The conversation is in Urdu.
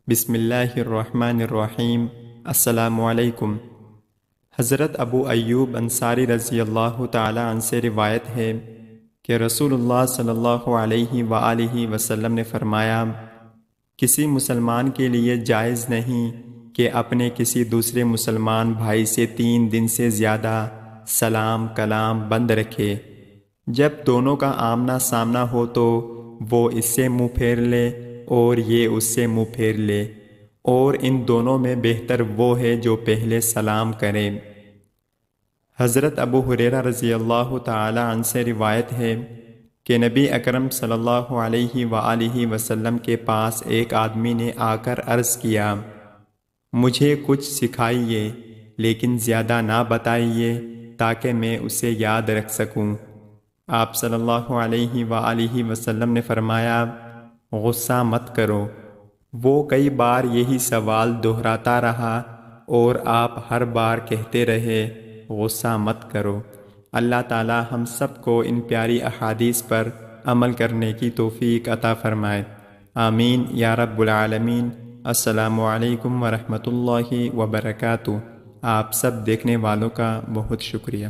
بسم اللہ الرحمن الرحیم۔ السلام علیکم۔ حضرت ابو ایوب انصاری رضی اللہ تعالی عنہ سے روایت ہے کہ رسول اللہ صلی اللہ علیہ وآلہ وسلم نے فرمایا، کسی مسلمان کے لیے جائز نہیں کہ اپنے کسی دوسرے مسلمان بھائی سے 3 دن سے زیادہ سلام کلام بند رکھے۔ جب دونوں کا آمنا سامنا ہو تو وہ اس سے منہ پھیر لے اور یہ اس سے منہ پھیر لے، اور ان دونوں میں بہتر وہ ہے جو پہلے سلام کرے۔ حضرت ابو ہریرہ رضی اللہ تعالی عنہ سے روایت ہے کہ نبی اکرم صلی اللہ علیہ وآلہ وسلم کے پاس ایک آدمی نے آ کر عرض کیا، مجھے کچھ سکھائیے لیکن زیادہ نہ بتائیے تاکہ میں اسے یاد رکھ سکوں۔ آپ صلی اللہ علیہ وآلہ وسلم نے فرمایا، غصہ مت کرو۔ وہ کئی بار یہی سوال دہراتا رہا اور آپ ہر بار کہتے رہے، غصہ مت کرو۔ اللہ تعالی ہم سب کو ان پیاری احادیث پر عمل کرنے کی توفیق عطا فرمائے، آمین یا رب العالمین۔ السلام علیکم ورحمۃ اللہ وبرکاتہ۔ آپ سب دیکھنے والوں کا بہت شکریہ۔